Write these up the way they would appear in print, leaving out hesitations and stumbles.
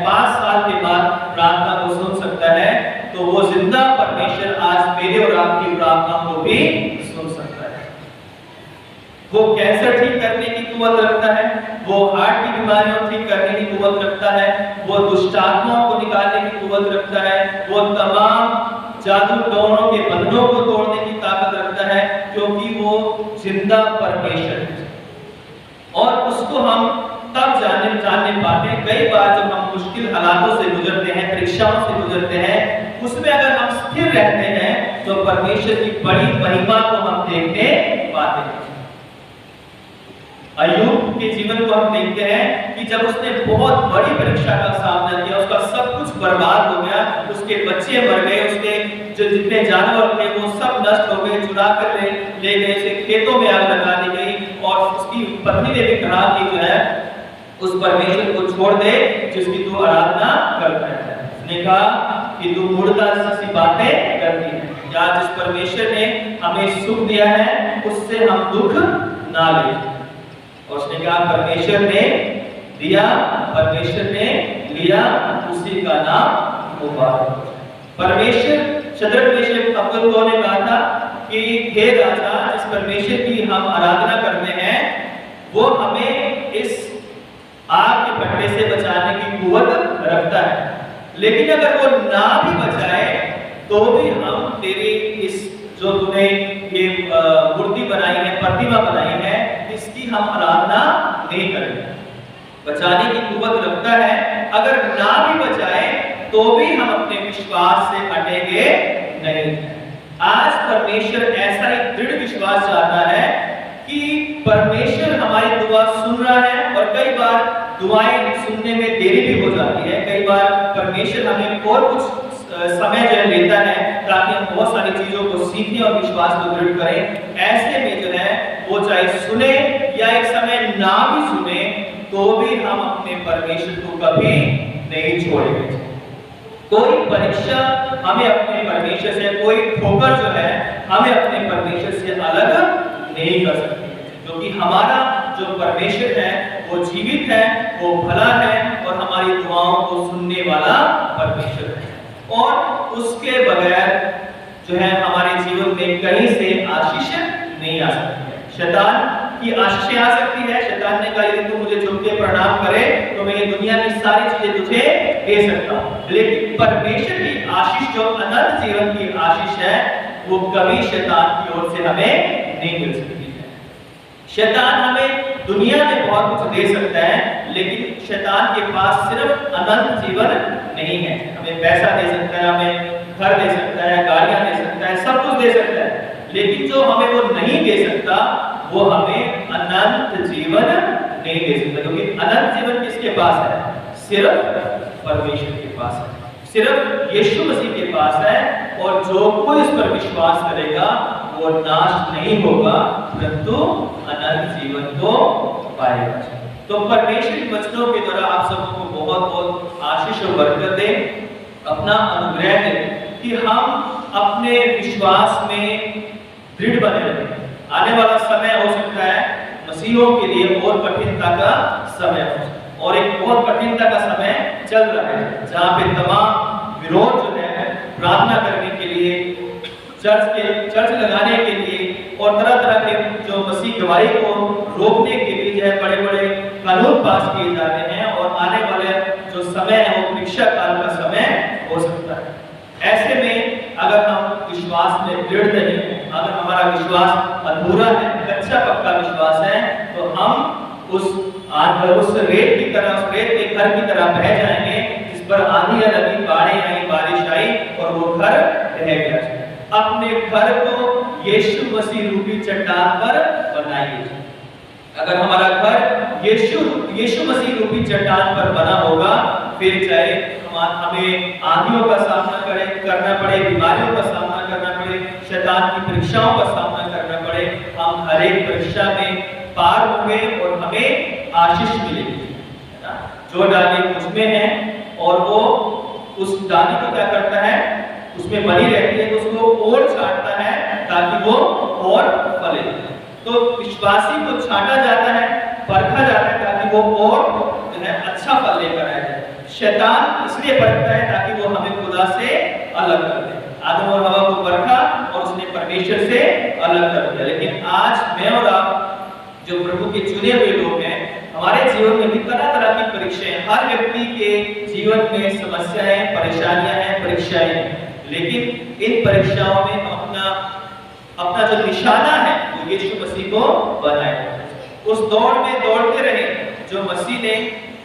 5 साल के बाद प्रार्थना को सुन सकता है, तो वो जिंदा परमेश्वर आज मेरे और आपकी प्रार्थना को भी सुन सकता है। वो कैंसर ठीक करने की कुवत रखता है, वो हार्ट की बीमारियों ठीक करने की कुवत रखता है, वो दुष्ट आत्माओं को निकालने की कुवत रखता है, वो तमाम जादू टोनों के बंधनों को तोड़ने की ताकत रखता है, क्योंकि वो जिंदा परमेश्वर है। और उसको हम तब जानने पाते हैं कई बार जब हम मुश्किल हालातों से गुजरते हैं, परीक्षाओं से गुजरते हैं, उसमें अगर हम स्थिर रहते हैं तो परमेश्वर की बड़ी महिमा को हम देखने पाते हैं। अय्यूब के जीवन को हम देखते हैं कि जब उसने बहुत बड़ी परीक्षा का सामना किया, उसका सब कुछ बर्बाद हो गया, उसके बच्चे मर गए, उसके जो जितने जानवर थे वो सब नष्ट हो गए, चुरा कर ले गए, से खेतों में आग लगा दी गई, और उसकी पत्नी ने भी कहा कि जो है उस परमेश्वर को छोड़ दे जिसकी तू आराधना करता है। उसने कहा कि तू मुर्दा सी बातें करती है, या जिस परमेश्वर ने हमें सुख दिया है उससे हम दुख ना ले। और उसने कहा परमेश्वर ने दिया, परमेश्वर ने लिया, उसी का नाम मुबारक। परमेश्वर शद्रक मेशक अबेदनगो ने कहा था कि हे राजा, जिस परमेश्वर की हम आराधना करते हैं वो हमें इस आग के फटने से बचाने की कुवत रखता है, लेकिन अगर वो ना भी बचाए तो भी हम तेरी इस जो तूने ये मूर्ति बनाई है, प्रतिमा बनाई है, इसकी हम आराधना नहीं करेंगे। बचाने की कुवत रखता है, अगर ना भी बचाए तो भी हम अपने विश्वास से हटेंगे नहीं। आज परमेश्वर ऐसा ही दृढ़ विश्वास चाहता है कि परमेश्वर हमारी दुआ सुन रहा है, और कई बार दुआएं सुनने में देरी भी हो जाती है। कई बार परमेश्वर हमें और कुछ समय जो लेता है ताकि हम बहुत सारी चीजों को सीखें और विश्वास को दृढ़ करें। ऐसे में जो है वो चाहे सुने या एक समय ना भी सुने तो भी हम अपने परमेश्वर को कभी नहीं छोड़ेंगे। कोई परीक्षा हमें अपने परमेश्वर से, कोई ठोकर जो है हमें अपने परमेश्वर से अलग नहीं कर सकती, क्योंकि हमारा जो परमेश्वर है वो जीवित है, वो भला है, और हमारी दुआओं को सुनने वाला परमेश्वर है। और उसके बगैर जो है हमारे जीवन में कहीं से आशीष नहीं आ सकती है। शैतान की आशीष आ सकती है। शैतान ने कहा यदि तू मुझे झुक के प्रणाम करे तो मैं ये दुनिया की सारी चीजें तुझे दे सकता हूँ, लेकिन परमेश्वर की आशीष जो अनंत जीवन की आशीष है वो कभी शैतान की ओर से हमें नहीं मिल सकती है। शैतान हमें दुनिया में बहुत कुछ दे सकता है, लेकिन शैतान के पास सिर्फ अनंत जीवन नहीं है। हमें पैसा दे सकता है, हमें घर दे सकता है, गाड़ियां दे सकता है, सब कुछ दे सकता है, लेकिन जो हमें वो नहीं दे सकता वो हमें अनंत जीवन नहीं दे सकता। क्योंकि अनंत जीवन किसके पास है? सिर्फ परमेश्वर के पास है, सिर्फ यीशु मसीह के पास है। और जो कोई इस पर विश्वास करेगा वो नाश नहीं होगा, परंतु अनंत जीवन को पाएगा। तो परमेश्वर के वचनों के द्वारा आप सबको बहुत बहुत आशीष और बरकत दे, अपना अनुग्रह दे कि हम अपने विश्वास में दृढ़ बने रहें। आने वाला समय हो सकता है मसीहों के लिए और कठिनता का समय हो, और एक बहुत कठिनता का समय चल रहा है जहाँ पे तमाम विरोध जो है प्रार्थना करने के लिए, चर्च लगाने के लिए, और तरह तरह के जो मसीह गवाही को रोकने के लिए जो है बड़े बड़े कानून पास किए जा रहे हैं। और आने वाले जो समय है वो परीक्षा काल का समय हो सकता है। ऐसे में अगर हम विश्वास में दृढ़ नहीं है, अगर हमारा विश्वास अधूरा है, कच्चा पक्का विश्वास है, तो हम उस रेत की तरह, उस रेत के घर की तरह बह जाएंगे जिस पर आंधी लगी, बाढ़ें आई, बारिश आई और वो घर रह गया। अपने घर को यीशु मसीह रूपी चट्टान पर बनाइए। अगर हमारा घर यीशु मसीह रूपी चट्टान पर बना होगा, फिर चाहे हमें आंधियों का सामना करना पड़े, बीमारियों का सामना करना पड़े, शैतान की परीक्षाओं का सामना करना पड़े, हम हर एक परीक्षा में पार होंगे और हमें आशीष मिलेगी। जो डाली मुझ में है और वो उस डाली को क्या करता है, उसमें बनी रहती है, तो उसको और छांटता है ताकि वो और फले। तो विश्वासी को छांटा जाता है, परखा जाता है ताकि वो और जो है अच्छा अच्छा फल लेकर आया जाए। शैतान इसलिए भटकता है ताकि वो हमें खुदा से अलग कर दे। आदम और हवा को परखा और उसने परमेश्वर से अलग कर दिया। लेकिन आज मैं और आप जो प्रभु के चुने हुए लोग हैं, हमारे जीवन में भी तरह तरह की परीक्षाएं, हर व्यक्ति के जीवन में समस्याएं, परेशानियां हैं, परीक्षाएं हैं। लेकिन इन परीक्षाओं में हम अपना जो निशाना है वो यीशु मसीह को बनाए, उस दौड़ में दौड़ते रहे जो मसीह ने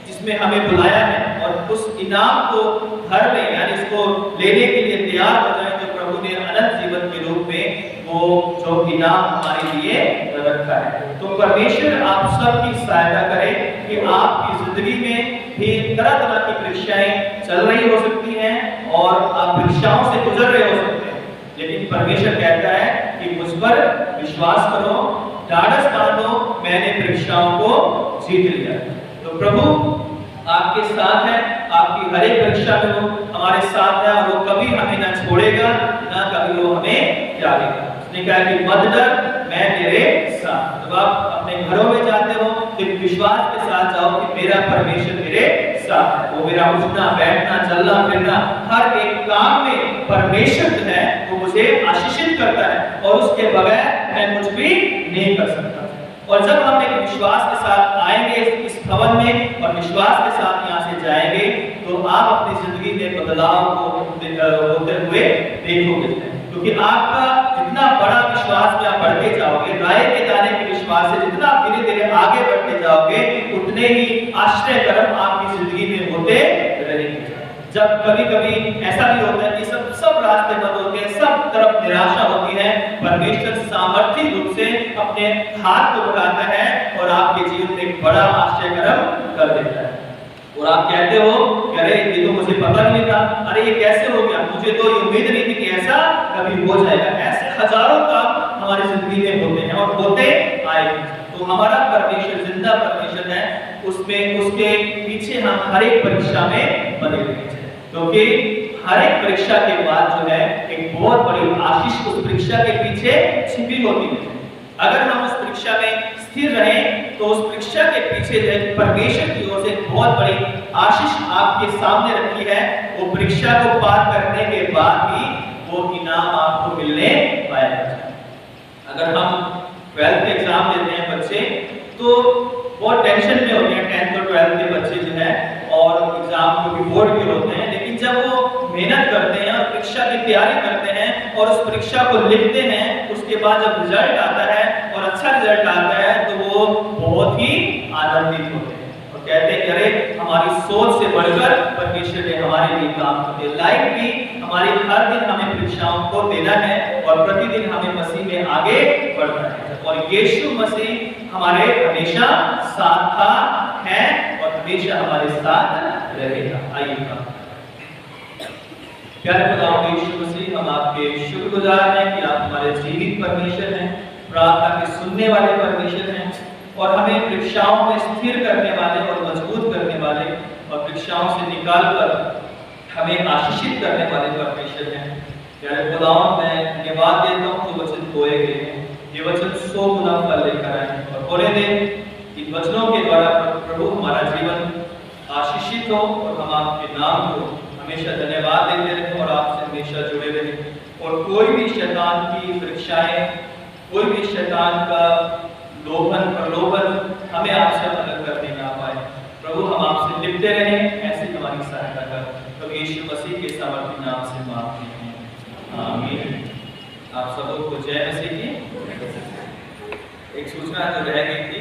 जिसमें हमें बुलाया है, और उस इनाम को भर लें, यानी इसको लेने के लिए तैयार हो जाए जो प्रभु ने अनंत जीवन के रूप में वो जो इनाम हमारे लिए रखा है। तो परमेश्वर आप सबकी सहायता करे कि आपकी जिंदगी में भी तरह तरह की परीक्षाएं चल रही हो सकती हैं और आप परीक्षाओं से गुजर रहे हो सकते हैं, लेकिन परमेश्वर कहता है कि मुझ पर विश्वास करो, ढाढ़स बांधो, मैंने परीक्षाओं को जीत लिया। तो प्रभु आपके साथ है, आपकी हर एक परीक्षा में वो हमारे साथ है और वो कभी हमें ना छोड़ेगा, ना कभी वो हमें त्यागेगा। उसने कहा कि मत डर, मैं तेरे साथ। जब आप अपने घरों में जाते हो तो विश्वास के साथ जाओ कि मेरा परमेश्वर मेरे साथ है। वो मेरा उठना, बैठना, चलना, फिरना, हर एक काम में परमेश्वर जो है वो मुझे आशीषित करता है और उसके बगैर मैं कुछ भी नहीं कर सकता। और जब हम एक विश्वास के साथ आएंगे इस भवन में और विश्वास के साथ यहाँ से जाएंगे, तो आप अपनी जिंदगी में बदलाव को होते हुए देखोगे, क्योंकि आपका जितना बड़ा विश्वास में आप बढ़ते जाओगे, राय के दाने के विश्वास से जितना आप धीरे धीरे आगे बढ़ते जाओगे, उतने ही आश्चर्य कर्म आपकी जिंदगी में होते रहेंगे। जब कभी कभी ऐसा भी होता है कि सब रास्ते बंद होते हैं, सब तरफ निराशा होती है, परमेश्वर सामर्थ्य रूप से अपने हाथ को बढ़ाता है और आपके जीवन में एक बड़ा आश्चर्य कर्म कर देता है। और आप कहते हो कि अरे ये तो मुझे पता नहीं था, अरे ये कैसे हो गया, मुझे तो ये उम्मीद नहीं थी कि ऐसा कभी हो जाएगा। ऐसे हजारों काम हमारी जिंदगी में होते हैं और होते आएंगे। तो हमारा परमेश्वर जिंदा परमेश्वर है, उसमें उसके पीछे हम हर एक परीक्षा में बने रहेंगे, क्योंकि हर एक परीक्षा के बाद जो है एक बहुत बड़ी आशीष उस परीक्षा के पीछे छिपी होती है। अगर हम उस परीक्षा में स्थिर रहें तो उस परीक्षा के पीछे परमेश्वर की ओर से बहुत बड़ी आशीष आपके सामने रखी है। वो परीक्षा को पार करने के बाद ही वो इनाम आपको मिलने पाएगा। अगर हम 12th एग्जाम देते हैं बच्चे, तो बहुत टेंशन में होते हैं 10th और 12th के बच्चे जो है, और एग्जाम को भी बोर्ड के होते हैं। लेकिन जब वो मेहनत करते हैं और परीक्षा की तैयारी करते हैं और उस परीक्षा को लिखते हैं, उसके बाद जब रिजल्ट आता है और अच्छा रिजल्ट आता है, तो वो बहुत ही आनंदित होते हैं और कहते हैं कि अरे हमारी सोच से बढ़कर परमेश्वर ने हमारे लिए काम किया। लाइफ भी हमारी हर दिन हमें परीक्षाओं को देना है और प्रतिदिन हमें मसीह में आगे बढ़ना है, और यीशु मसीह हमारे हमेशा साथ था, है और हमेशा हमारे साथ रहेगा। आइए प्यारे खुदावंद यीशु मसीह, हम आपके शुक्रगुजार हैं कि आप हमारे जीवित परमेश्वर हैं, प्रार्थना के सुनने वाले परमेश्वर हैं, और हमें परीक्षाओं में स्थिर करने वाले और मजबूत करने वाले और परीक्षाओं से निकालकर हमें आशीषित करने वाले परमेश्वर हैं। प्यारे खुदावंद, मैं धन्यवाद देता हूँ जो वचन बोए गए हैं, ये वचन 100 गुना फल लेकर आए और बोले दे इन वचनों के द्वारा प्रभु हमारा जीवन आशीषित हो और हम आपके नाम को हमेशा धन्यवाद देते रहे और आपसे हमेशा जुड़े रहे, और कोई भी शैतान की परीक्षाएं, कोई भी शैतान का लोभन प्रलोभन हमें आपसे अलग करने ना पाए। प्रभु हम आपसे लिपटे रहें, ऐसी हमारी सहायता कर, तो यीशु मसीह के सामर्थ्य नाम से मांगते हैं, आमीन। आप सबों को जय मसीह की। एक सूचना जो रह गई थी।